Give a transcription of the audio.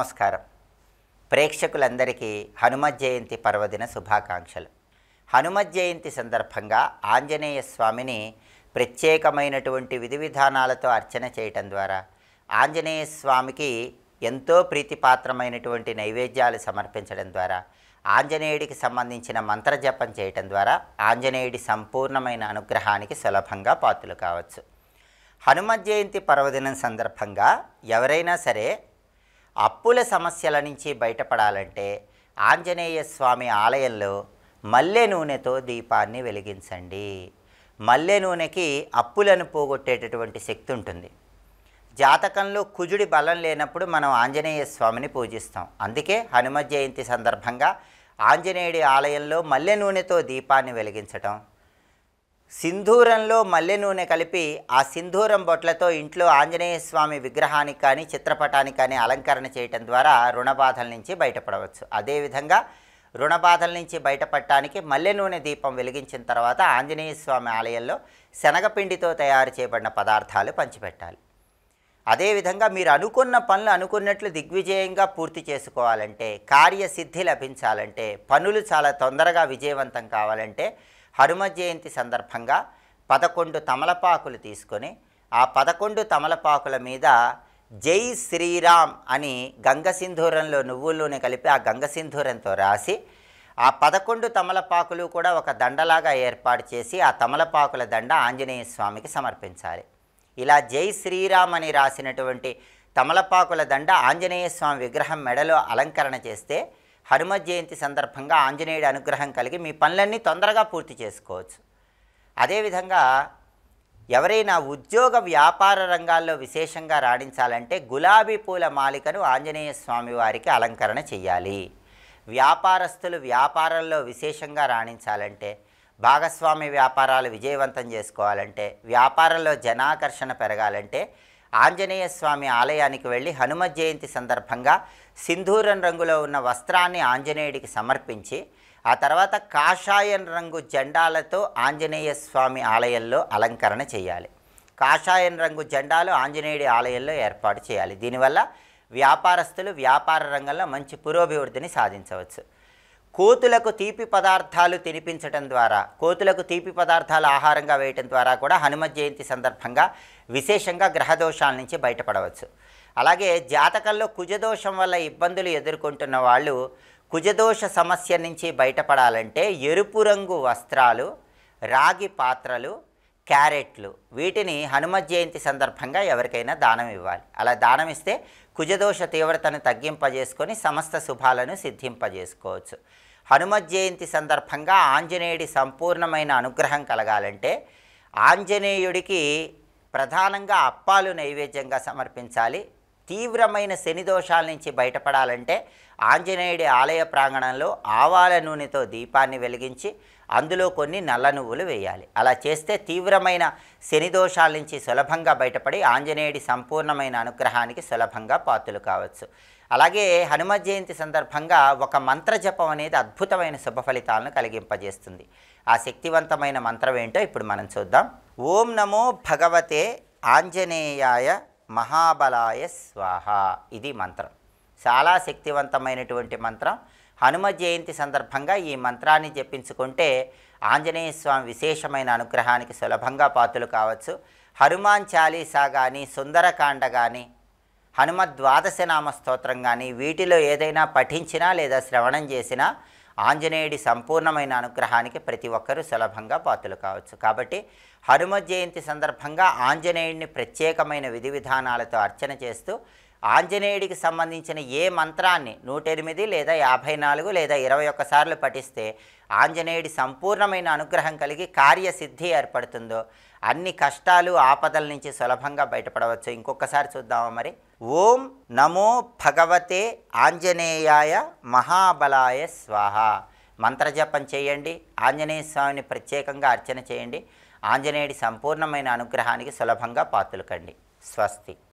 నమస్కారం. ప్రేక్షకులందరికీ హనుమత్ జయంతి పర్వదిన శుభాకాంక్షలు. హనుమత్ జయంతి సందర్భంగా ఆంజనేయ స్వామిని ప్రత్యేకమైనటువంటి విధి విధానాలతో అర్చన చేయటం ద్వారా ఆంజనేయ స్వామికి ఎంతో ప్రీతిపాత్రమైనటువంటి నైవేద్యాలు సమర్పించడం ద్వారా ఆంజనేయుడికి సంబంధించిన మంత్రజపం చేయటం ద్వారా ఆంజనేయుడి సంపూర్ణమైన అనుగ్రహానికి సులభంగా పాత్రలు కావచ్చు. హనుమత్ జయంతి పర్వదినం సందర్భంగా ఎవరైనా సరే అప్పుల సమస్యల నుంచి బయటపడాలంటే ఆంజనేయ స్వామి ఆలయంలో మల్లె నూనెతో దీపాన్ని వెలిగించండి. మల్లె నూనెకి అప్పులను పోగొట్టేటటువంటి శక్తి ఉంటుంది. జాతకంలో కుజుడి బలం లేనప్పుడు మనం ఆంజనేయ స్వామిని పూజిస్తాం. అందుకే హనుమత్ జయంతి సందర్భంగా ఆంజనేయుడి ఆలయంలో మల్లె నూనెతో దీపాన్ని వెలిగించటం, సింధూరంలో మల్లె నూనె కలిపి ఆ సింధూరం బొట్లతో ఇంట్లో ఆంజనేయ స్వామి విగ్రహానికి కానీ చిత్రపటానికి కానీ అలంకరణ చేయటం ద్వారా రుణబాధల నుంచి బయటపడవచ్చు. అదేవిధంగా రుణబాధల నుంచి బయటపడటానికి మల్లె నూనె దీపం వెలిగించిన తర్వాత ఆంజనేయ స్వామి ఆలయంలో శనగపిండితో తయారు చేయబడిన పదార్థాలు పంచిపెట్టాలి. అదేవిధంగా మీరు అనుకున్న పనులు అనుకున్నట్లు దిగ్విజయంగా పూర్తి చేసుకోవాలంటే, కార్యసిద్ధి లభించాలంటే, పనులు చాలా తొందరగా విజయవంతం కావాలంటే హనుమత్ జయంతి సందర్భంగా 11 తమలపాకులు తీసుకొని ఆ 11 తమలపాకుల మీద జై శ్రీరామ్ అని గంగసింధూరంలో నువ్వుల నూనె కలిపి ఆ గంగసింధూరంతో రాసి ఆ 11 తమలపాకులు కూడా ఒక దండలాగా ఏర్పాటు చేసి ఆ తమలపాకుల దండ ఆంజనేయ స్వామికి సమర్పించాలి. ఇలా జై శ్రీరామ్ అని రాసినటువంటి తమలపాకుల దండ ఆంజనేయ స్వామి విగ్రహం మెడలో అలంకరణ చేస్తే హనుమత్ జయంతి సందర్భంగా ఆంజనేయుడి అనుగ్రహం కలిగి మీ పనులన్నీ తొందరగా పూర్తి చేసుకోవచ్చు. అదేవిధంగా ఎవరైనా ఉద్యోగ వ్యాపార రంగాల్లో విశేషంగా రాణించాలంటే గులాబీ పూల మాలికను ఆంజనేయ స్వామి వారికి అలంకరణ చేయాలి. వ్యాపారస్తులు వ్యాపారంలో విశేషంగా రాణించాలంటే, భాగస్వామి వ్యాపారాలు విజయవంతం చేసుకోవాలంటే, వ్యాపారంలో జనాకర్షణ పెరగాలంటే ఆంజనేయ స్వామి ఆలయానికి వెళ్ళి హనుమత్ జయంతి సందర్భంగా సింధూరం రంగులో ఉన్న వస్త్రాన్ని ఆంజనేయుడికి సమర్పించి ఆ తర్వాత కాషాయం రంగు జెండాలతో ఆంజనేయ స్వామి ఆలయంలో అలంకరణ చేయాలి. కాషాయం రంగు జెండాలు ఆంజనేయుడి ఆలయంలో ఏర్పాటు చేయాలి. దీనివల్ల వ్యాపారస్తులు వ్యాపార రంగంలో మంచి పురోభివృద్ధిని సాధించవచ్చు. కోతులకు తీపి పదార్థాలు తినిపించడం ద్వారా, కోతులకు తీపి పదార్థాలు ఆహారంగా వేయటం ద్వారా కూడా హనుమత్ జయంతి సందర్భంగా విశేషంగా గ్రహదోషాల నుంచి బయటపడవచ్చు. అలాగే జాతకంలో కుజదోషం వల్ల ఇబ్బందులు ఎదుర్కొంటున్న వాళ్ళు కుజదోష సమస్య నుంచి బయటపడాలంటే ఎరుపు రంగు వస్త్రాలు, రాగి పాత్రలు, క్యారెట్లు వీటిని హనుమత్ జయంతి సందర్భంగా ఎవరికైనా దానం ఇవ్వాలి. అలా దానం ఇస్తే కుజదోష తీవ్రతను తగ్గింపజేసుకొని సమస్త శుభాలను సిద్ధింపజేసుకోవచ్చు. హనుమత్ జయంతి సందర్భంగా ఆంజనేయుడి సంపూర్ణమైన అనుగ్రహం కలగాలంటే ఆంజనేయుడికి ప్రధానంగా అప్పాలు నైవేద్యంగా సమర్పించాలి. తీవ్రమైన శని దోషాల నుంచి బయటపడాలంటే ఆంజనేయుడి ఆలయ ప్రాంగణంలో ఆవాల నూనెతో దీపాన్ని వెలిగించి అందులో కొన్ని నల్ల నువ్వులు వేయాలి. అలా చేస్తే తీవ్రమైన శని దోషాల నుంచి సులభంగా బయటపడి ఆంజనేయుడి సంపూర్ణమైన అనుగ్రహానికి సులభంగా పాత్రలు కావచ్చు. అలాగే హనుమత్ జయంతి సందర్భంగా ఒక మంత్రజపం అనేది అద్భుతమైన శుభ ఫలితాలను కలిగింపజేస్తుంది. ఆ శక్తివంతమైన మంత్రం ఏంటో ఇప్పుడు మనం చూద్దాం. ఓం నమో భగవతే ఆంజనేయాయ మహాబలాయ స్వాహ. ఇది మంత్రం, చాలా శక్తివంతమైనటువంటి మంత్రం. హనుమత్ జయంతి సందర్భంగా ఈ మంత్రాన్ని జపించుకుంటే ఆంజనేయ స్వామి విశేషమైన అనుగ్రహానికి సులభంగా పాత్రలు కావచ్చు. హనుమాన్ చాలీసా కానీ, సుందరకాండ కానీ, హనుమద్ ద్వాదశనామ స్తోత్రం కానీ వీటిలో ఏదైనా పఠించినా లేదా శ్రవణం చేసినా ఆంజనేయుడి సంపూర్ణమైన అనుగ్రహానికి ప్రతి ఒక్కరూ సులభంగా పాత్రలు కావచ్చు. కాబట్టి హనుమత్ జయంతి సందర్భంగా ఆంజనేయుడిని ప్రత్యేకమైన విధి విధానాలతో అర్చన చేస్తూ ఆంజనేయుడికి సంబంధించిన ఏ మంత్రాన్ని 108 లేదా 54 లేదా 21 సార్లు పఠిస్తే ఆంజనేయుడి సంపూర్ణమైన అనుగ్రహం కలిగి కార్యసిద్ధి ఏర్పడుతుందో అన్ని కష్టాలు ఆపదల నుంచి సులభంగా బయటపడవచ్చు. ఇంకొకసారి చూద్దామా మరి. ఓం నమో భగవతే ఆంజనేయాయ మహాబలాయ స్వాహ. మంత్రజపం చేయండి, ఆంజనేయ స్వామిని ప్రత్యేకంగా అర్చన చేయండి. ఆంజనేయుడి సంపూర్ణమైన అనుగ్రహానికి సులభంగా పాత్రలు కండి. స్వస్తి.